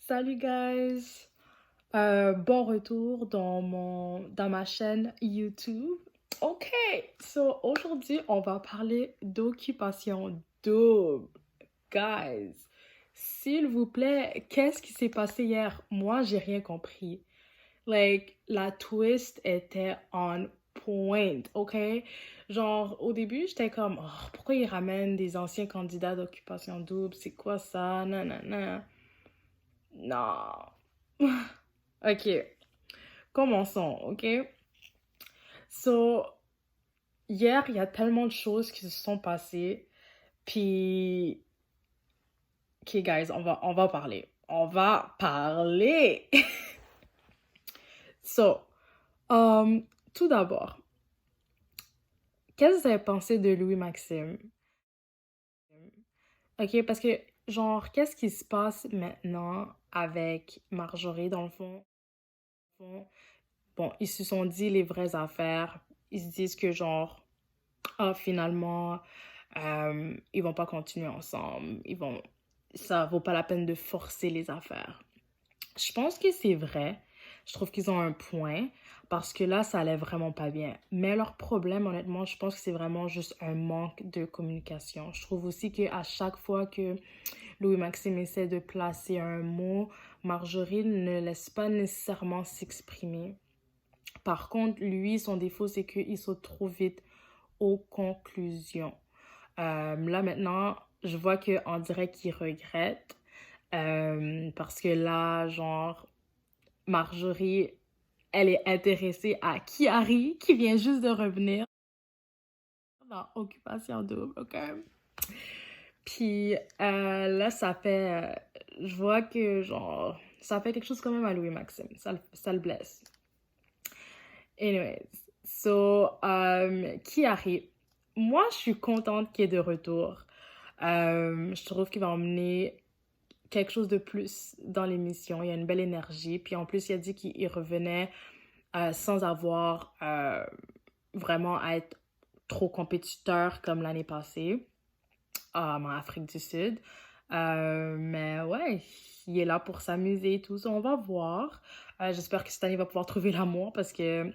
Salut guys! Bon retour dans ma chaîne YouTube. Ok, so aujourd'hui on va parler d'occupation double. Guys, s'il vous plaît, qu'est-ce qui s'est passé hier? Moi, j'ai rien compris. Like, la twist était on point, ok? Genre, au début, j'étais comme, oh, pourquoi ils ramènent des anciens candidats d'occupation double? C'est quoi ça? Nanana. Non. Ok, commençons, ok? So, hier, il y a tellement de choses qui se sont passées, puis... Ok, guys, on va parler. On va parler! So, tout d'abord, qu'est-ce que vous avez pensé de Louis-Maxime? Ok, parce que, genre, qu'est-ce qui se passe maintenant avec Marjorie, dans le fond? Bon, ils se sont dit les vraies affaires. Ils se disent que, genre, ah, finalement, ils vont pas continuer ensemble. Ça vaut pas la peine de forcer les affaires. Je pense que c'est vrai. Je trouve qu'ils ont un point parce que là, ça allait vraiment pas bien. Mais leur problème, honnêtement, je pense que c'est vraiment juste un manque de communication. Je trouve aussi qu'à chaque fois que Louis-Maxime essaie de placer un mot, Marjorie ne laisse pas nécessairement s'exprimer. Par contre, lui, son défaut, c'est qu'il saute trop vite aux conclusions. Là, maintenant, je vois qu'on dirait qu'il regrette. Parce que là, genre, Marjorie, elle est intéressée à Kiari, qui vient juste de revenir dans Occupation Double, ok? Puis là, je vois que, genre, ça fait quelque chose quand même à Louis-Maxime. Ça le blesse. Anyways, so, Kiari, moi, je suis contente qu'il est de retour. Je trouve qu'il va emmener quelque chose de plus dans l'émission. Il y a une belle énergie. Puis en plus, il a dit qu'il revenait sans avoir vraiment à être trop compétiteur comme l'année passée en Afrique du Sud. Mais ouais, il est là pour s'amuser et tout ça. On va voir. J'espère que cette année, il va pouvoir trouver l'amour parce que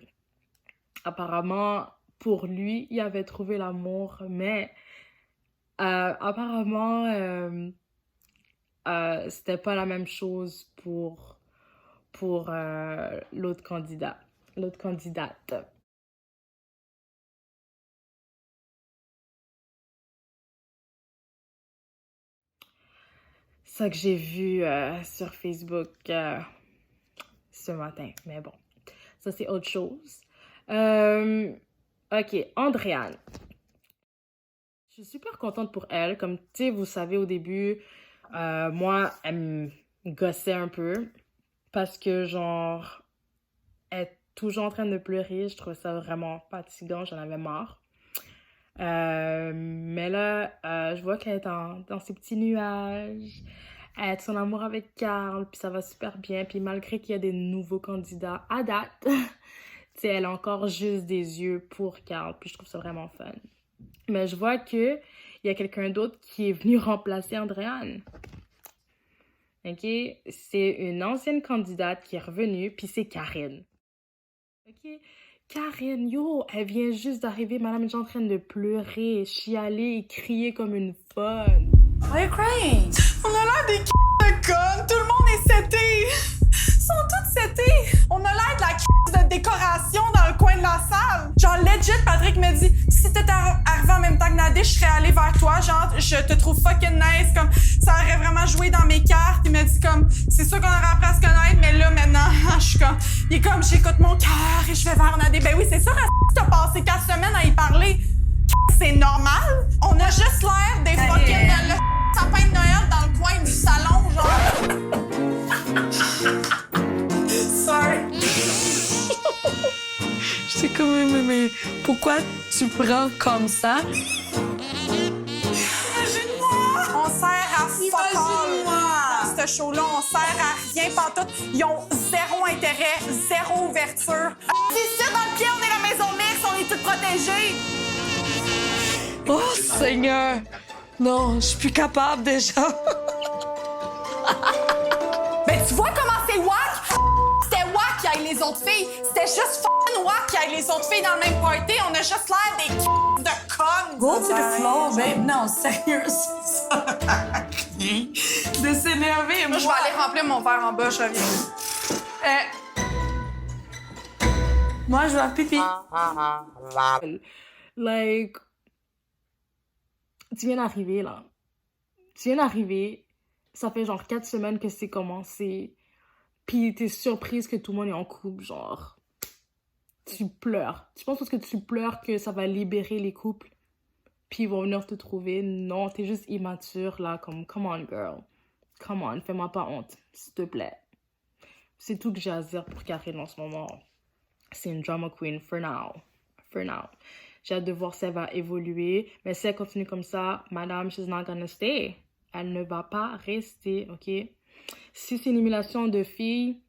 apparemment, pour lui, il avait trouvé l'amour. Mais apparemment... c'était pas la même chose pour l'autre candidat, l'autre candidate. Ça que j'ai vu sur Facebook ce matin, mais bon, ça c'est autre chose. Ok, Andréane. Je suis super contente pour elle. Comme tu sais, vous savez au début, moi, elle me gossait un peu parce que genre, elle est toujours en train de pleurer. Je trouvais ça vraiment fatigant, j'en avais marre. Mais là, je vois qu'elle est dans ses petits nuages. Elle est en amour avec Carl, puis ça va super bien. Puis malgré qu'il y a des nouveaux candidats à date, tu sais, elle a encore juste des yeux pour Carl, puis je trouve ça vraiment fun. Mais je vois que il y a quelqu'un d'autre qui est venu remplacer Andréane. Ok? C'est une ancienne candidate qui est revenue, puis c'est Karine. Ok? Karine, yo, elle vient juste d'arriver, madame est en train de pleurer, chialer et crier comme une folle. Why are you crying? On a l'air des de connes, tout le monde est seté. Ils sont tous setés. On a l'air de la de décoration dans le coin de la salle. Genre legit, Patrick me dit, si t'étais arrivé en même temps que Nadé, je serais allée vers toi. Genre, je te trouve fucking nice. Comme, ça aurait vraiment joué dans mes cartes. Il m'a dit comme, c'est sûr qu'on aurait appris à se connaître, mais là, maintenant, je suis comme, il est comme, j'écoute mon cœur et je vais vers Nadé. Ben oui, c'est sûr, t'as passé 4 semaines à y parler. C'est normal. On a juste l'air des fucking le sapin de Noël dans le coin du salon, genre. Sorry. J'étais comme, mais pourquoi tu prends comme ça? Imagine-moi! On sert à fuck all. Dans ce show-là, on sert à rien pantoute. Ils ont zéro intérêt, zéro ouverture. C'est ça, dans le pied, on est la maison mixte, on est toutes protégées. Oh, Seigneur! Non, je suis plus capable déjà. Ben, Tu vois comment c'est wack? C'était wack qui aille les autres filles. C'était juste f***ing wack qui aille les autres filles dans le même party. On a juste l'air des de connes. Go to the floor, babe. Non, sérieux, c'est ça. Rien. De s'énerver, Moi, je vais aller remplir mon verre en bas, je reviens. Moi, je vais pipi. Like, tu viens d'arriver, là. Tu viens d'arriver, ça fait genre 4 semaines que c'est commencé, puis t'es surprise que tout le monde est en couple, genre. Tu pleures. Tu penses parce que tu pleures que ça va libérer les couples, puis ils vont venir te trouver. Non, t'es juste immature, là, comme, come on, girl. Come on, fais-moi pas honte, s'il te plaît. C'est tout que j'ai à dire pour Karine en ce moment. C'est une drama queen, for now. For now. J'ai hâte de voir si elle va évoluer. Mais si elle continue comme ça, madame, she's not gonna stay. Elle ne va pas rester, ok? Si c'est une élimination de filles,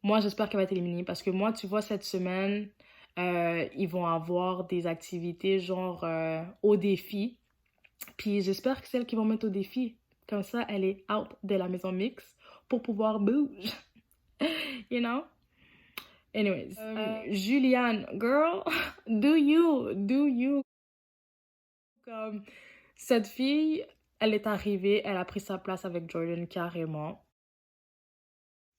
moi, j'espère qu'elle va être éliminée. Parce que moi, tu vois, cette semaine, ils vont avoir des activités genre au défi. Puis j'espère que c'est elles qui vont mettre au défi. Comme ça, elle est out de la maison mixte pour pouvoir bouger. You know? Anyways, Julianne, girl, do you. Comme, cette fille, elle est arrivée, elle a pris sa place avec Jordan carrément.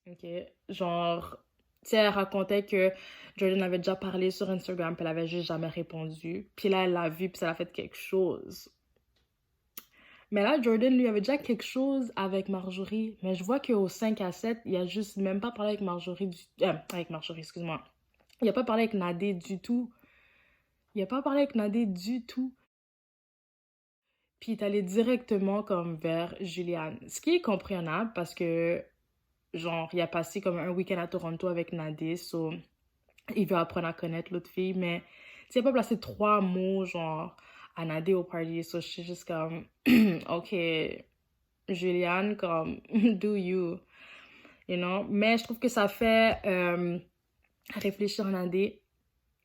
Ok, genre, tu sais, elle racontait que Jordan avait déjà parlé sur Instagram, puis elle avait juste jamais répondu. Puis là, elle l'a vu, puis ça a fait quelque chose. Mais là, Jordan, lui, avait déjà quelque chose avec Marjorie. Mais je vois qu'au 5 à 7, il a juste même pas parlé avec Marjorie avec Marjorie, excuse-moi. Il a pas parlé avec Nadé du tout. Il a pas parlé avec Nadé du tout. Puis il est allé directement comme vers Julianne. Ce qui est compréhensible parce que, genre, il a passé comme un week-end à Toronto avec Nadé. So, il veut apprendre à connaître l'autre fille. Mais, tu sais, il a pas placé 3 mots, genre... à Nadé au party, so je suis juste comme, ok, Julianne, comme, do you know? Mais je trouve que ça fait réfléchir Nadé.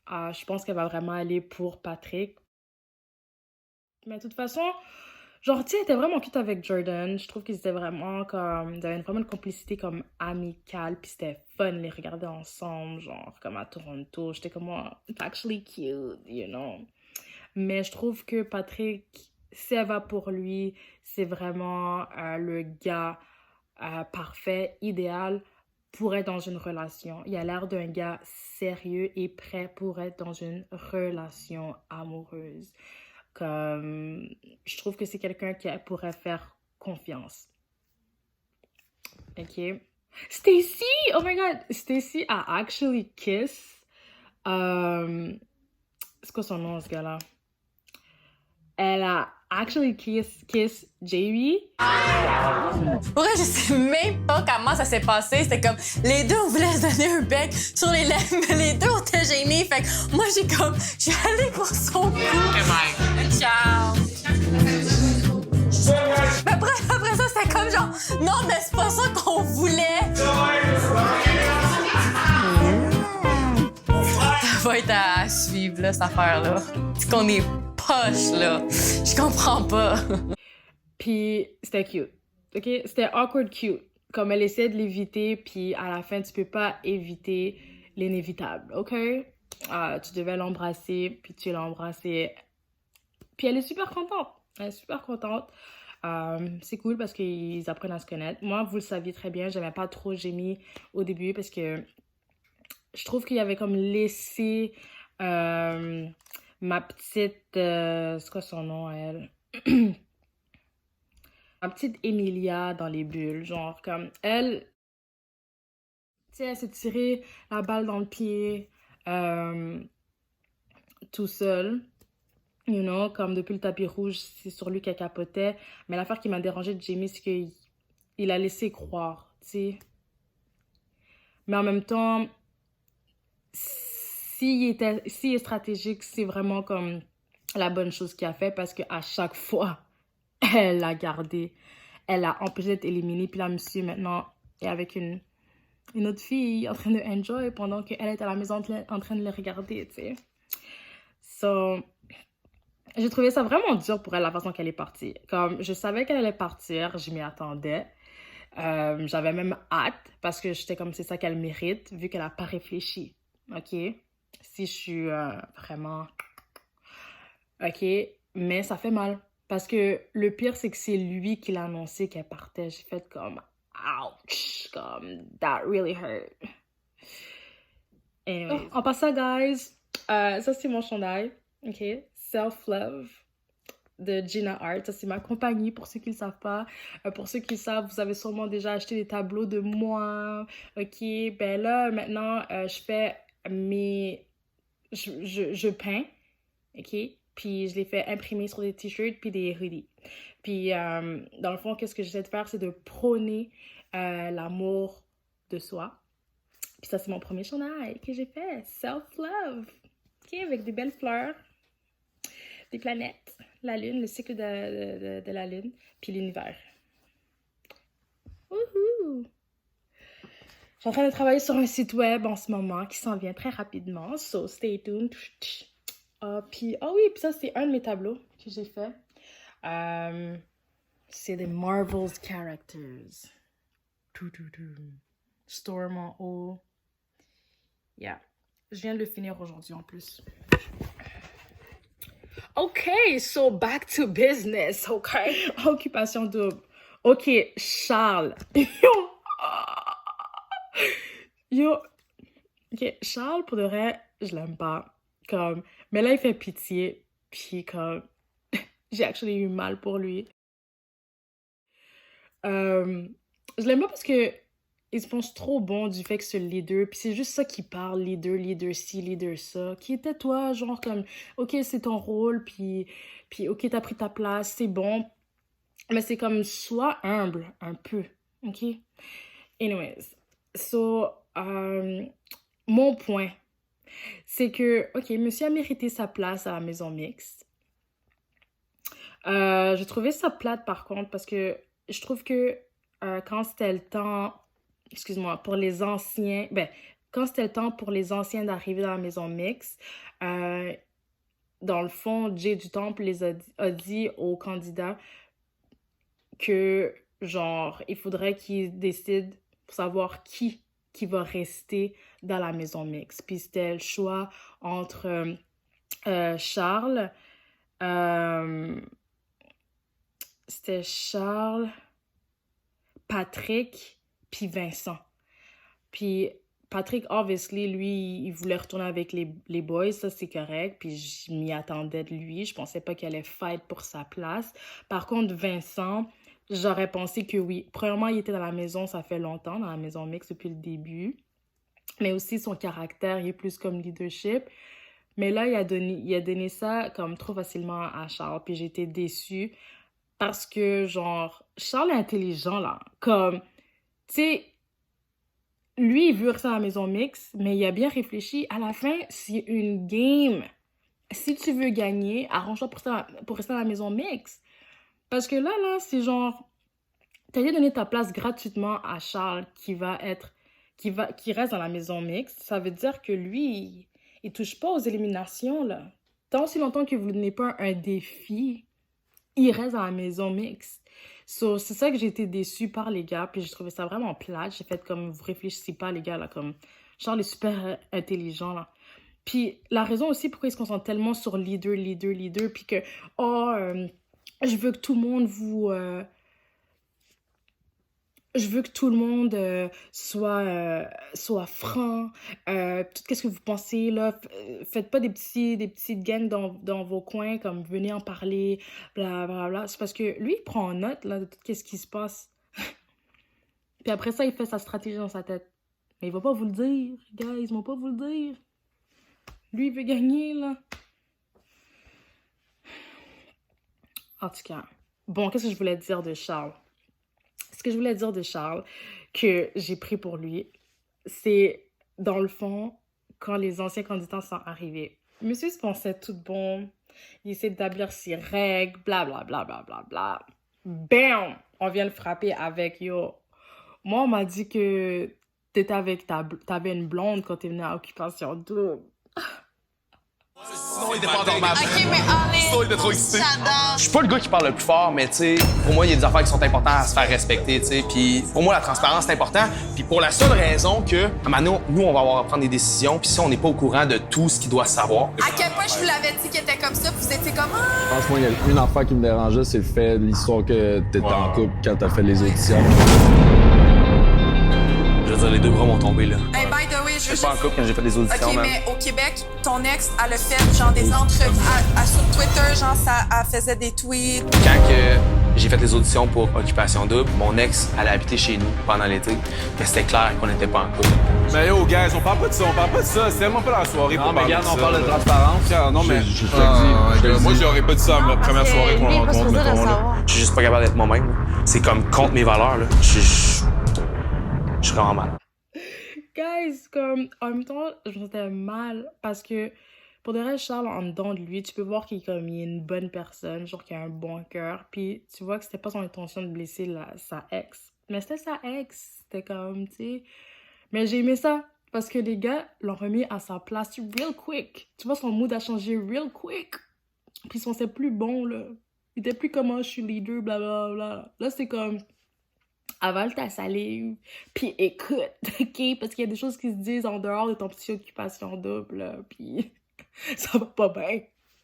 Je pense qu'elle va vraiment aller pour Patrick. Mais de toute façon, genre, tu sais, elle était vraiment cute avec Jordan. Je trouve qu'ils étaient vraiment comme, ils avaient vraiment une complicité comme amicale, puis c'était fun de les regarder ensemble, genre, comme à Toronto. J'étais comme, oh, it's actually cute, you know? Mais je trouve que Patrick, si elle va pour lui, c'est vraiment le gars parfait, idéal pour être dans une relation. Il a l'air d'un gars sérieux et prêt pour être dans une relation amoureuse. Comme, je trouve que c'est quelqu'un qui pourrait faire confiance. Ok. Stacy! Oh my god! Stacy a actually kiss. C'est quoi son nom, ce gars-là? Elle a actually kiss JB. Pour vrai, je sais même pas comment ça s'est passé. C'était comme, les deux, on voulait se donner un bec sur les lèvres, mais les deux, on était gênés. Fait que moi, j'ai allé pour son cou. Ciao. Mais après ça, c'était comme genre, non, mais c'est pas ça qu'on voulait. Ça va être à suivre, là, cette affaire-là. C'est qu'on est poche, là. Je comprends pas. Puis c'était cute, ok? C'était awkward cute. Comme elle essaie de l'éviter, puis à la fin, tu peux pas éviter l'inévitable, ok? Tu devais l'embrasser, puis tu l'as embrassée. Puis elle est super contente. Elle est super contente. C'est cool parce qu'ils apprennent à se connaître. Moi, vous le saviez très bien, j'aimais pas trop Jamie au début parce que je trouve qu'il y avait comme laissé ma petite... c'est quoi son nom, elle? Ma petite Emilia dans les bulles. Genre, comme elle... Tu sais, elle s'est tirée la balle dans le pied tout seul. You know, comme depuis le tapis rouge, c'est sur lui qu'elle capotait. Mais l'affaire qui m'a dérangée de Jamie, c'est qu'il a laissé croire, tu sais. Mais en même temps... S'il est stratégique, c'est vraiment comme la bonne chose qu'il a fait parce qu'à chaque fois, elle l'a gardé. Elle a empêché d'être éliminée. Puis là, monsieur, maintenant, est avec une autre fille en train de enjoy pendant qu'elle est à la maison en train de les regarder, tu sais. So, j'ai trouvé ça vraiment dur pour elle, la façon qu'elle est partie. Comme, je savais qu'elle allait partir, je m'y attendais. J'avais même hâte parce que j'étais comme c'est ça qu'elle mérite vu qu'elle n'a pas réfléchi. OK? Si je suis vraiment... OK? Mais ça fait mal. Parce que le pire, c'est que c'est lui qui l'a annoncé qu'elle partait. J'ai fait comme... Ouch! Comme... That really hurt. Anyways. En passant, guys, ça, c'est mon chandail. OK? Self-Love de Gina Art. Ça, c'est ma compagnie, pour ceux qui ne le savent pas. Pour ceux qui le savent, vous avez sûrement déjà acheté des tableaux de moi. OK? Ben là, maintenant, je fais mes... Je peins. OK? Puis je les fais imprimer sur des t-shirts puis des hoodies. Puis, dans le fond, qu'est-ce que j'essaie de faire? C'est de prôner l'amour de soi. Puis ça, c'est mon premier chandail que j'ai fait. Self-Love. OK? Avec des belles fleurs. Des planètes, la lune, le cycle de la lune, puis l'univers. Wouhou! Je suis en train de travailler sur un site web en ce moment qui s'en vient très rapidement, so stay tuned. Puis ça, c'est un de mes tableaux que j'ai fait. C'est des Marvel's Characters. Storm en haut. Yeah. Je viens de le finir aujourd'hui en plus. OK, so back to business, OK? Occupation double. OK, Charles. Yo. OK, Charles, pour de vrai, je l'aime pas. Comme, mais là, il fait pitié. Puis comme, j'ai actually eu mal pour lui. Je l'aime pas parce que il se pense trop bon du fait que c'est le leader, puis c'est juste ça qui parle, leader ci, leader ça. Qui était toi, genre comme, OK, c'est ton rôle, puis OK, t'as pris ta place, c'est bon. Mais c'est comme, sois humble, un peu, OK? Anyways, so, mon point, c'est que, OK, monsieur a mérité sa place à la maison mixte. J'ai trouvé ça plate, par contre, parce que je trouve que quand c'était le temps... Excuse-moi, pour les anciens... quand c'était le temps pour les anciens d'arriver dans la maison mixte, dans le fond, Jay du Temple a dit aux candidats que, genre, il faudrait qu'ils décident pour savoir qui va rester dans la maison mixte. Puis c'était le choix entre Charles... c'était Charles, Patrick... puis Vincent. Puis Patrick, obviously, lui, il voulait retourner avec les boys, ça c'est correct, puis je m'y attendais de lui, je pensais pas qu'il allait fight pour sa place. Par contre, Vincent, j'aurais pensé que oui. Premièrement, il était dans la maison, ça fait longtemps, dans la maison mixte depuis le début, mais aussi son caractère, il est plus comme leadership. Mais là, il a donné ça comme trop facilement à Charles, puis j'étais déçue parce que, genre, Charles est intelligent, là, comme... Tu sais, lui, il veut rester à la maison mixte, mais il a bien réfléchi. À la fin, c'est une game. Si tu veux gagner, arrange-toi pour rester à la maison mixte. Parce que là, c'est genre... T'as donné ta place gratuitement à Charles qui reste dans la maison mixte. Ça veut dire que lui, il touche pas aux éliminations, là. Tant aussi longtemps que vous ne donnez pas un défi, il reste dans la maison mixte. So, c'est ça que j'ai été déçue par les gars, puis j'ai trouvé ça vraiment plate. J'ai fait comme, vous réfléchissez pas, les gars, là, comme, Charles est super intelligent, là. Puis la raison aussi pourquoi il se concentre tellement sur leader, puis que, je veux que tout le monde je veux que tout le monde soit franc. Qu'est-ce que vous pensez, là? Faites pas des petites gangs dans vos coins, comme venez en parler, blablabla. C'est parce que lui, il prend en note, là, de tout ce qui se passe. Puis après ça, il fait sa stratégie dans sa tête. Mais il va pas vous le dire, guys, ils vont pas vous le dire. Lui, il veut gagner, là. En tout cas, bon, qu'est-ce que je voulais dire de Charles? Ce que je voulais dire de Charles, que j'ai pris pour lui, c'est, dans le fond, quand les anciens candidats sont arrivés. Monsieur se pensait tout bon, il essaie d'établir ses règles, blablabla, blablabla. Bam! On vient le frapper avec, yo. Moi, on m'a dit que t'avais une blonde quand t'es venu à Occupation Double. Sinon, il était pas endormable. OK, mais allez. Sinon, il était trop excité. J'adore. Je suis pas le gars qui parle le plus fort, mais tu sais, pour moi, il y a des affaires qui sont importantes à se faire respecter, tu sais. Puis pour moi, la transparence, c'est important. Puis pour la seule raison que, maintenant, nous, on va avoir à prendre des décisions. Puis si on n'est pas au courant de tout ce qu'il doit savoir. À quel point je vous l'avais dit qu'il était comme ça, puis vous étiez comme Franchement, il y a une affaire qui me dérangeait, c'est le fait de l'histoire que t'étais en couple quand t'as fait les auditions. Je veux dire, les deux bras m'ont tombé, là. Hey, by the way, je J'étais pas en couple quand j'ai fait les auditions, OK, man. mais au Québec, ton ex, elle a fait genre des entrevues sur Twitter, genre elle faisait des tweets. Quand que j'ai fait les auditions pour Occupation Double, mon ex allait habiter chez nous pendant l'été, mais c'était clair qu'on n'était pas en couple. Mais yo, guys, on parle pas de ça, c'est tellement pas la soirée pour parler de ça. on parle de transparence. Non, mais Je te le dis. moi, j'aurais pas dit ça à ma première soirée qu'on rencontre, mettons, là. Je suis juste pas capable d'être moi-même, là. C'est comme contre mes valeurs, là. Je suis vraiment mal. Guys, comme, en même temps, je me sentais mal parce que, pour de vrai, Charles, en dedans de lui, tu peux voir qu'il est une bonne personne, genre qu'il a un bon cœur, puis tu vois que c'était pas son intention de blesser sa ex. Mais c'était sa ex, c'était comme, tu sais... Mais j'ai aimé ça, parce que les gars l'ont remis à sa place real quick. Tu vois, son mood a changé real quick. Puis son c'est plus bon, là. Il était plus comme, je suis leader, blablabla. Là, c'est comme... avale ta salive, puis écoute, OK? Parce qu'il y a des choses qui se disent en dehors de ton petit occupation double, là, puis ça va pas bien.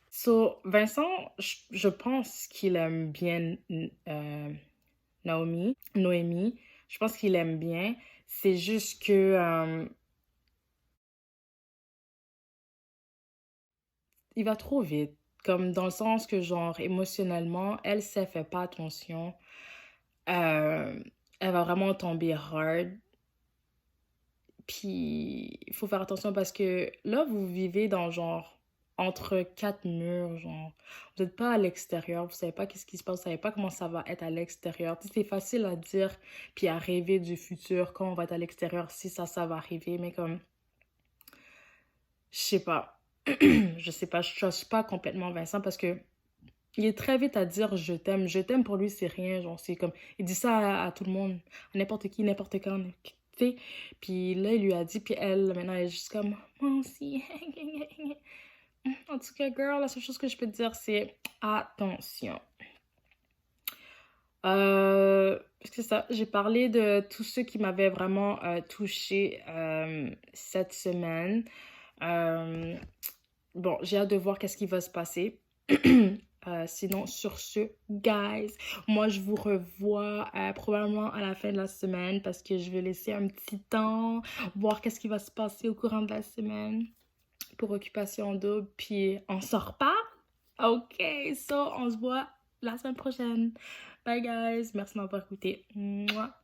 So, Vincent, je pense qu'il aime bien Noémie. Je pense qu'il aime bien. C'est juste que... il va trop vite. Comme dans le sens que, genre, émotionnellement, elle fait pas attention. Elle va vraiment tomber hard. Puis, il faut faire attention parce que là, vous vivez dans, genre, entre quatre murs, genre. Vous n'êtes pas à l'extérieur, vous savez pas qu'est-ce qui se passe, vous savez pas comment ça va être à l'extérieur. Tu sais, c'est facile à dire, puis à rêver du futur, quand on va être à l'extérieur, si ça va arriver, mais comme... Je sais pas. Je sais pas, je trust pas complètement Vincent parce que il est très vite à dire je t'aime. Je t'aime pour lui, c'est rien. Genre, c'est comme. Il dit ça à tout le monde, à n'importe qui, n'importe quand. Tu sais. Puis là, il lui a dit, puis elle, maintenant, elle est juste comme moi aussi. En tout cas, girl, la seule chose que je peux te dire, c'est attention. C'est ça, j'ai parlé de tous ceux qui m'avaient vraiment touchée cette semaine. Bon, j'ai hâte de voir qu'est-ce qui va se passer. Sinon, sur ce, guys, moi, je vous revois probablement à la fin de la semaine parce que je vais laisser un petit temps, voir qu'est-ce qui va se passer au courant de la semaine pour Occupation Double, puis on s'en reparle. OK, so, on se voit la semaine prochaine. Bye, guys. Merci de m'avoir écouté. Mouah.